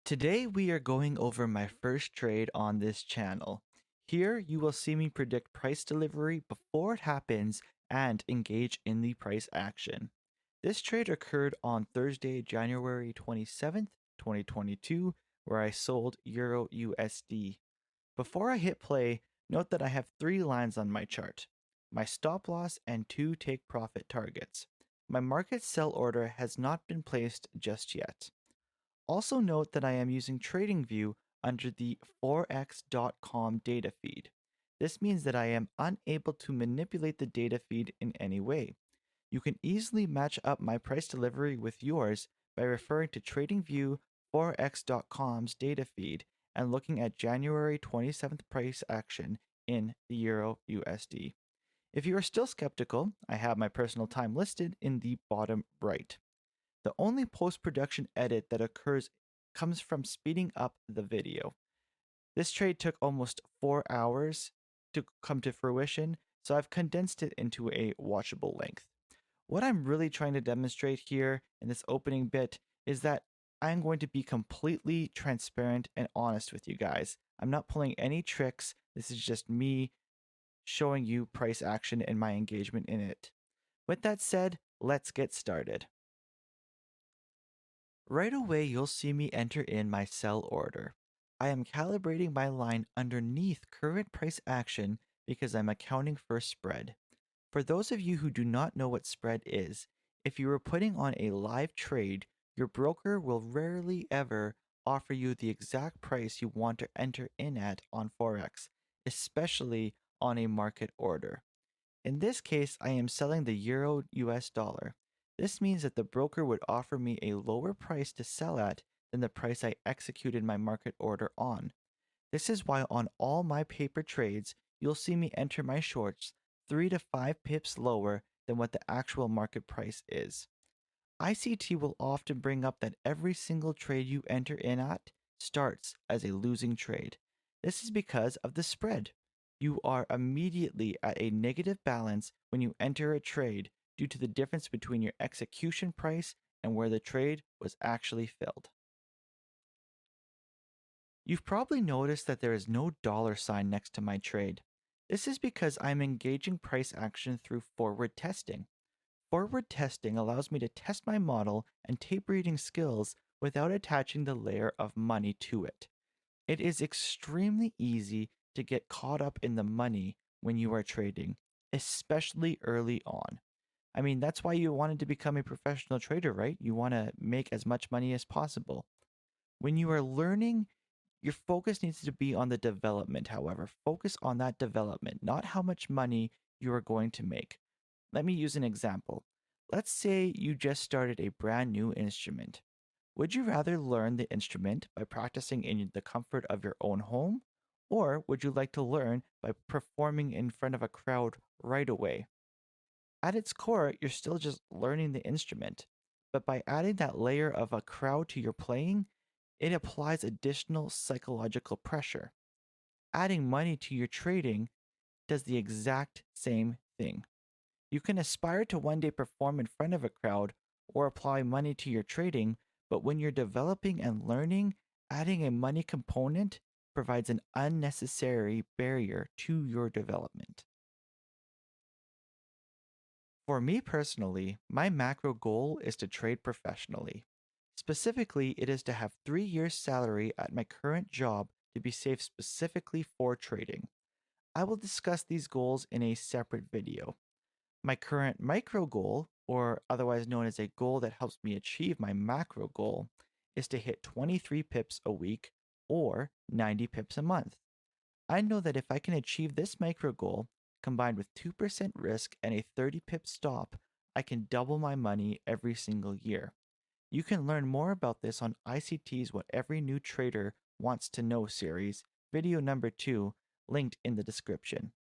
Today we are going over my first trade on this channel. Here you will see me predict price delivery before it happens and engage in the price action. This trade occurred on Thursday, January 27th, 2022, where I sold EURUSD. Before I hit play, note that I have 3 lines on my chart, my stop loss and 2 take profit targets. My market sell order has not been placed just yet. Also note that I am using TradingView under the forex.com data feed. This means that I am unable to manipulate the data feed in any way. You can easily match up my price delivery with yours by referring to TradingView forex.com's data feed and looking at January 27th price action in the Euro USD. If you are still skeptical, I have my personal time listed in the bottom right. The only post-production edit that occurs comes from speeding up the video. This trade took almost 4 hours to come to fruition, so I've condensed it into a watchable length. What I'm really trying to demonstrate here in this opening bit is that I'm going to be completely transparent and honest with you guys. I'm not pulling any tricks. This is just me showing you price action and my engagement in it. With that said, let's get started. Right away, you'll see me enter in my sell order. I am calibrating my line underneath current price action because I'm accounting for spread. For those of you who do not know what spread is, if you are putting on a live trade, your broker will rarely ever offer you the exact price you want to enter in at on Forex, especially on a market order. In this case, I am selling the Euro US dollar. This means that the broker would offer me a lower price to sell at than the price I executed my market order on. This is why on all my paper trades, you'll see me enter my shorts 3 to 5 pips lower than what the actual market price is. ICT will often bring up that every single trade you enter in at starts as a losing trade. This is because of the spread. You are immediately at a negative balance when you enter a trade due to the difference between your execution price and where the trade was actually filled. You've probably noticed that there is no dollar sign next to my trade. This is because I'm engaging price action through forward testing. Forward testing allows me to test my model and tape reading skills without attaching the layer of money to it. It is extremely easy to get caught up in the money when you are trading, especially early on. I mean, that's why you wanted to become a professional trader, right? You want to make as much money as possible. When you are learning, your focus needs to be on the development, however. Focus on that development, not how much money you are going to make. Let me use an example. Let's say you just started a brand new instrument. Would you rather learn the instrument by practicing in the comfort of your own home? Or would you like to learn by performing in front of a crowd right away? At its core, you're still just learning the instrument. But by adding that layer of a crowd to your playing, it applies additional psychological pressure. Adding money to your trading does the exact same thing. You can aspire to one day perform in front of a crowd or apply money to your trading, but when you're developing and learning, adding a money component provides an unnecessary barrier to your development. For me personally, my macro goal is to trade professionally. Specifically, it is to have 3 years' salary at my current job to be saved specifically for trading. I will discuss these goals in a separate video. My current micro goal, or otherwise known as a goal that helps me achieve my macro goal, is to hit 23 pips a week or 90 pips a month. I know that if I can achieve this micro goal, combined with 2% risk and a 30 pip stop, I can double my money every single year. You can learn more about this on ICT's What Every New Trader Wants to Know series, video number 2, linked in the description.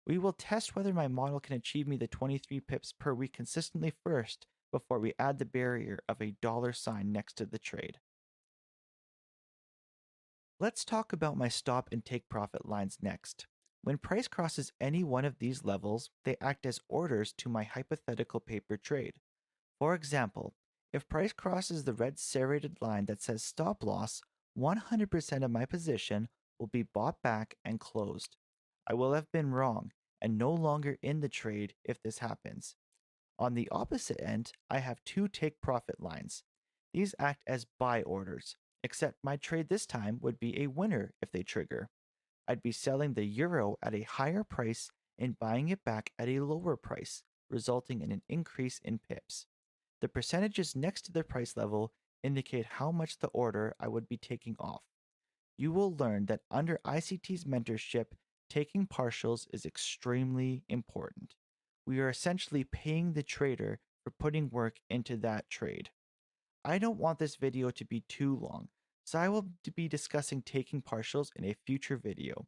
We will test whether my model can achieve me the 23 pips per week consistently first before we add the barrier of a dollar sign next to the trade. Let's talk about my stop and take profit lines next. When price crosses any one of these levels, they act as orders to my hypothetical paper trade. For example, if price crosses the red serrated line that says stop loss, 100% of my position will be bought back and closed. I will have been wrong and no longer in the trade if this happens. On the opposite end, I have two take profit lines. These act as buy orders, except my trade this time would be a winner if they trigger. I'd be selling the euro at a higher price and buying it back at a lower price, resulting in an increase in pips. The percentages next to the price level indicate how much the order I would be taking off. You will learn that under ICT's mentorship, taking partials is extremely important. We are essentially paying the trader for putting work into that trade. I don't want this video to be too long, so I will be discussing taking partials in a future video.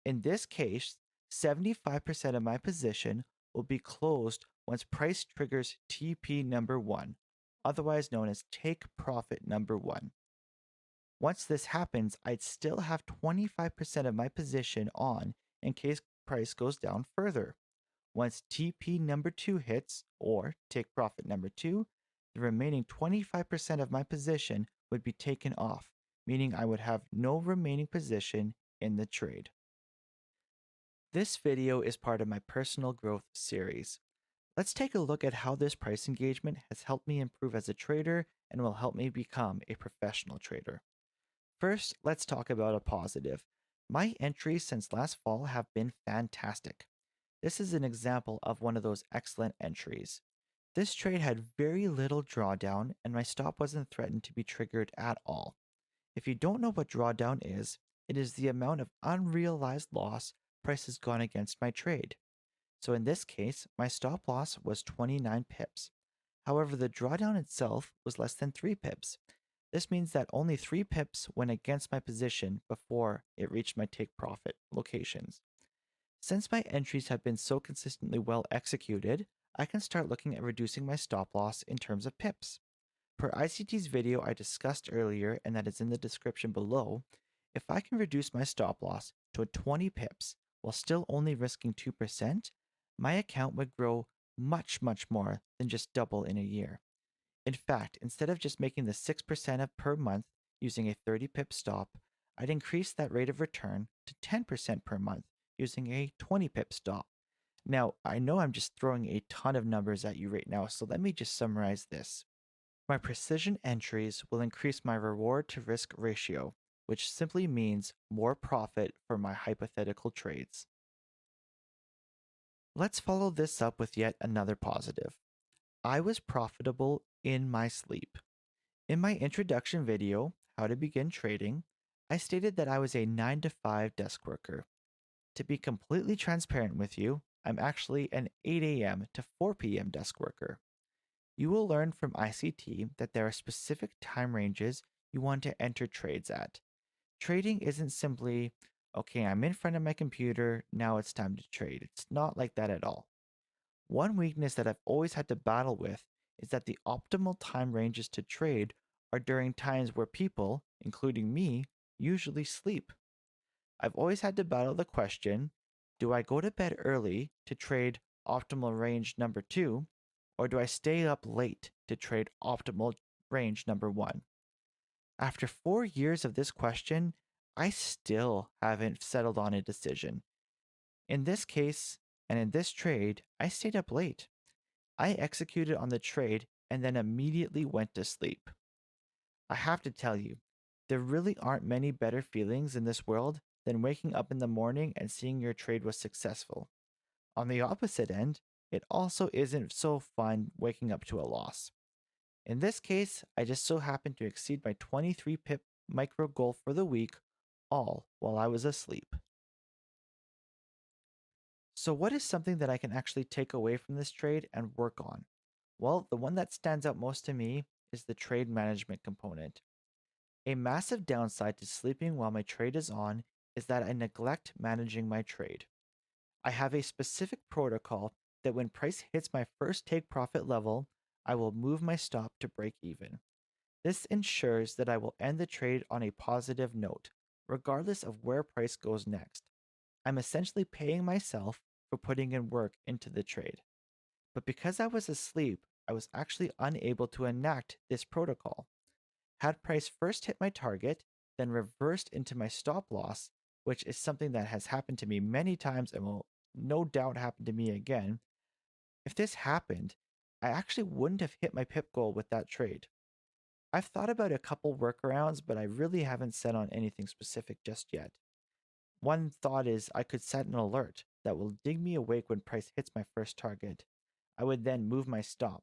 In this case, 75% of my position will be closed once price triggers TP number 1, otherwise known as take profit number 1. Once this happens, I'd still have 25% of my position on in case price goes down further. Once TP number 2 hits, or take profit number 2, the remaining 25% of my position would be taken off, meaning I would have no remaining position in the trade. This video is part of my personal growth series. Let's take a look at how this price engagement has helped me improve as a trader and will help me become a professional trader. First, let's talk about a positive. My entries since last fall have been fantastic. This is an example of one of those excellent entries. This trade had very little drawdown and my stop wasn't threatened to be triggered at all. If you don't know what drawdown is, it is the amount of unrealized loss price has gone against my trade. So in this case, my stop loss was 29 pips. However, the drawdown itself was less than 3 pips. This means that only 3 pips went against my position before it reached my take profit locations. Since my entries have been so consistently well executed, I can start looking at reducing my stop loss in terms of pips. Per ICT's video I discussed earlier, and that is in the description below, if I can reduce my stop loss to 20 pips while still only risking 2%, my account would grow much more than just double in a year. In fact, instead of just making the 6% per month using a 30 pip stop, I'd increase that rate of return to 10% per month using a 20 pip stop. Now, I know I'm just throwing a ton of numbers at you right now, so let me just summarize this. My precision entries will increase my reward to risk ratio, which simply means more profit for my hypothetical trades. Let's follow this up with yet another positive. I was profitable in my sleep. In my introduction video, How to Begin Trading, I stated that I was a 9 to 5 desk worker. To be completely transparent with you, I'm actually an 8 a.m. to 4 p.m. desk worker. You will learn from ICT that there are specific time ranges you want to enter trades at. Trading isn't simply, okay, I'm in front of my computer, now it's time to trade. It's not like that at all. One weakness that I've always had to battle with is that the optimal time ranges to trade are during times where people, including me, usually sleep. I've always had to battle the question, do I go to bed early to trade optimal range number 2, or do I stay up late to trade optimal range number 1? After 4 years of this question, I still haven't settled on a decision. In this case, and in this trade, I stayed up late. I executed on the trade and then immediately went to sleep. I have to tell you, there really aren't many better feelings in this world than waking up in the morning and seeing your trade was successful. On the opposite end, it also isn't so fun waking up to a loss. In this case, I just so happened to exceed my 23 pip micro goal for the week, all while I was asleep. So, what is something that I can actually take away from this trade and work on? Well, the one that stands out most to me is the trade management component. A massive downside to sleeping while my trade is on is that I neglect managing my trade. I have a specific protocol that when price hits my first take profit level, I will move my stop to break even. This ensures that I will end the trade on a positive note, regardless of where price goes next. I'm essentially paying myself for putting in work into the trade. But because I was asleep, I was actually unable to enact this protocol. Had price first hit my target, then reversed into my stop loss, which is something that has happened to me many times and will no doubt happen to me again. If this happened, I actually wouldn't have hit my pip goal with that trade. I've thought about a couple workarounds, but I really haven't set on anything specific just yet. One thought is I could set an alert that will ding me awake when price hits my first target. I would then move my stop.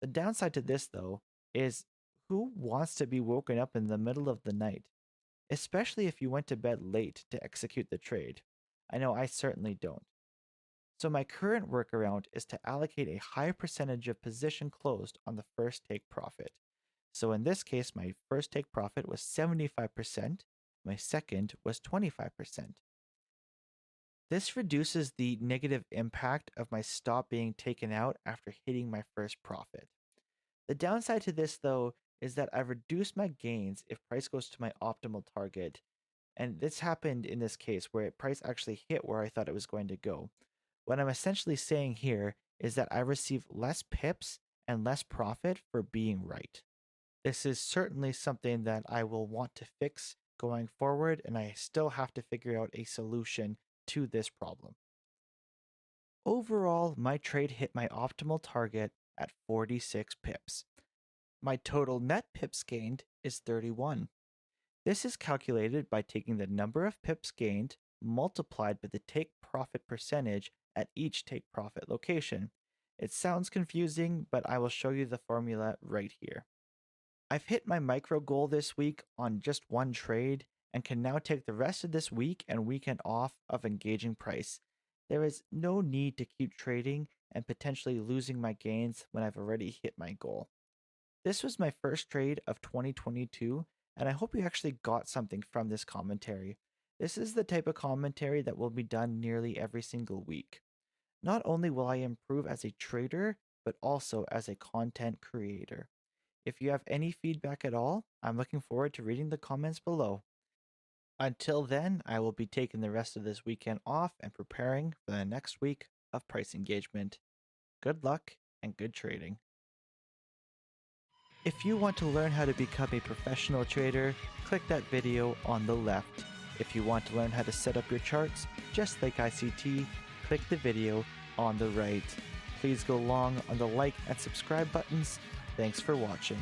The downside to this, though, is who wants to be woken up in the middle of the night, especially if you went to bed late to execute the trade? I know I certainly don't. So my current workaround is to allocate a high percentage of position closed on the first take profit. So in this case, my first take profit was 75%, my second was 25%. This reduces the negative impact of my stop being taken out after hitting my first profit. The downside to this, though, is that I've reduced my gains if price goes to my optimal target. And this happened in this case where price actually hit where I thought it was going to go. What I'm essentially saying here is that I receive less pips and less profit for being right. This is certainly something that I will want to fix going forward, and I still have to figure out a solution to this problem. Overall, my trade hit my optimal target at 46 pips. My total net pips gained is 31. This is calculated by taking the number of pips gained multiplied by the take profit percentage at each take profit location. It sounds confusing, but I will show you the formula right here. I've hit my micro goal this week on just one trade and can now take the rest of this week and weekend off of engaging price. There is no need to keep trading and potentially losing my gains when I've already hit my goal. This was my first trade of 2022, and I hope you actually got something from this commentary. This is the type of commentary that will be done nearly every single week. Not only will I improve as a trader, but also as a content creator. If you have any feedback at all, I'm looking forward to reading the comments below. Until then, I will be taking the rest of this weekend off and preparing for the next week of price engagement. Good luck and good trading. If you want to learn how to become a professional trader, click that video on the left. If you want to learn how to set up your charts, just like ICT, click the video on the right. Please go long on the like and subscribe buttons. Thanks for watching.